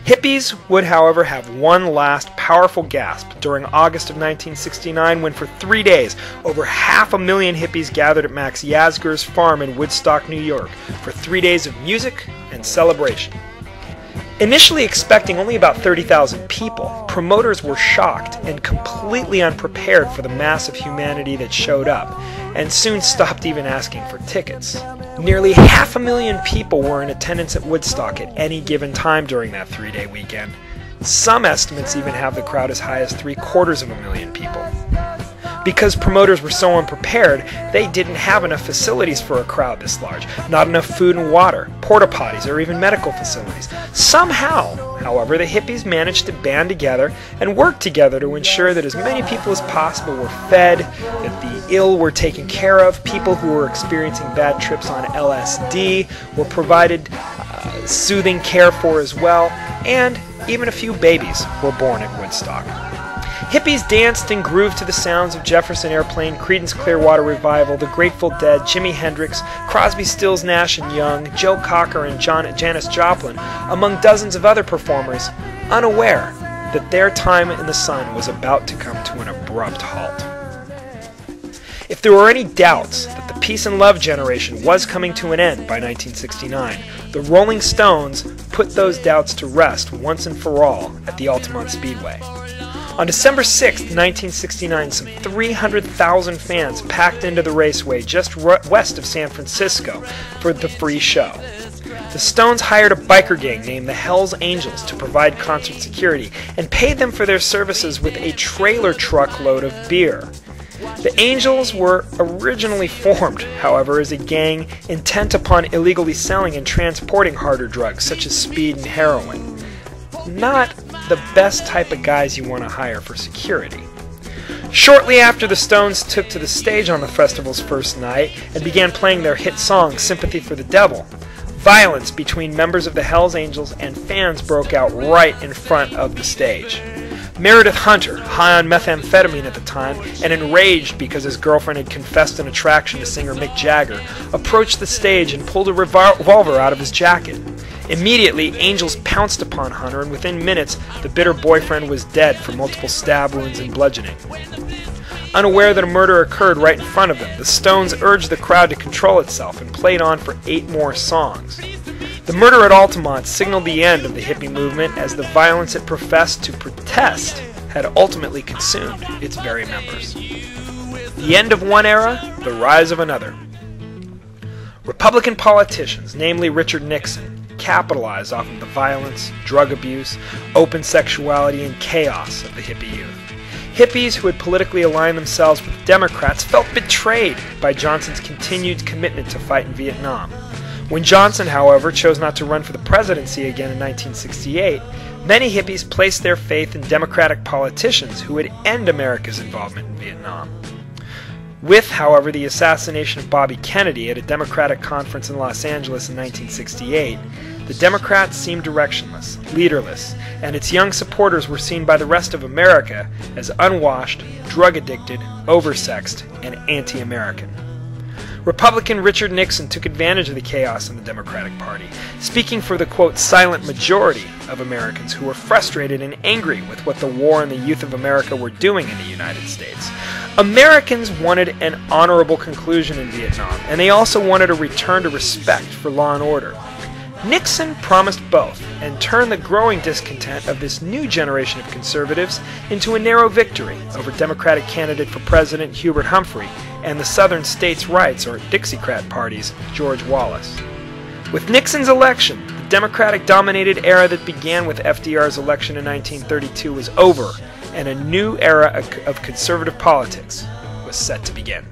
Hippies would, however, have one last powerful gasp during August of 1969 when for 3 days, over 500,000 hippies gathered at Max Yasgur's farm in Woodstock, New York, for 3 days of music and celebration. Initially expecting only about 30,000 people, promoters were shocked and completely unprepared for the mass of humanity that showed up, and soon stopped even asking for tickets. Nearly 500,000 people were in attendance at Woodstock at any given time during that 3-day weekend. Some estimates even have the crowd as high as 750,000 people. Because promoters were so unprepared, they didn't have enough facilities for a crowd this large. Not enough food and water, porta potties, or even medical facilities. Somehow, however, the hippies managed to band together and work together to ensure that as many people as possible were fed, that the ill were taken care of, people who were experiencing bad trips on LSD were provided soothing care for as well, and even a few babies were born at Woodstock. Hippies danced and grooved to the sounds of Jefferson Airplane, Creedence Clearwater Revival, The Grateful Dead, Jimi Hendrix, Crosby, Stills, Nash & Young, Joe Cocker, and Janis Joplin, among dozens of other performers, unaware that their time in the sun was about to come to an abrupt halt. If there were any doubts that the peace and love generation was coming to an end by 1969, the Rolling Stones put those doubts to rest once and for all at the Altamont Speedway. On December 6, 1969, some 300,000 fans packed into the raceway just west of San Francisco for the free show. The Stones hired a biker gang named the Hells Angels to provide concert security and paid them for their services with a trailer truckload of beer. The Angels were originally formed, however, as a gang intent upon illegally selling and transporting harder drugs such as speed and heroin. Not the best type of guys you want to hire for security. Shortly after the Stones took to the stage on the festival's first night and began playing their hit song, Sympathy for the Devil, violence between members of the Hells Angels and fans broke out right in front of the stage. Meredith Hunter, high on methamphetamine at the time and enraged because his girlfriend had confessed an attraction to singer Mick Jagger, approached the stage and pulled a revolver out of his jacket. Immediately, Angels pounced upon Hunter, and within minutes, the bitter boyfriend was dead from multiple stab wounds and bludgeoning. Unaware that a murder occurred right in front of them, the Stones urged the crowd to control itself and played on for 8 more songs. The murder at Altamont signaled the end of the hippie movement, as the violence it professed to protest had ultimately consumed its very members. The end of one era, the rise of another. Republican politicians, namely Richard Nixon, capitalized off of the violence, drug abuse, open sexuality, and chaos of the hippie youth. Hippies who had politically aligned themselves with Democrats felt betrayed by Johnson's continued commitment to fight in Vietnam. When Johnson, however, chose not to run for the presidency again in 1968, many hippies placed their faith in Democratic politicians who would end America's involvement in Vietnam. With, however, the assassination of Bobby Kennedy at a Democratic conference in Los Angeles in 1968, the Democrats seemed directionless, leaderless, and its young supporters were seen by the rest of America as unwashed, drug-addicted, oversexed, and anti-American. Republican Richard Nixon took advantage of the chaos in the Democratic Party, speaking for the, quote, silent majority of Americans who were frustrated and angry with what the war and the youth of America were doing in the United States. Americans wanted an honorable conclusion in Vietnam, and they also wanted a return to respect for law and order. Nixon promised both, and turned the growing discontent of this new generation of conservatives into a narrow victory over Democratic candidate for president Hubert Humphrey and the Southern States' Rights, or Dixiecrat party's George Wallace. With Nixon's election, the Democratic-dominated era that began with FDR's election in 1932 was over, and a new era of conservative politics was set to begin.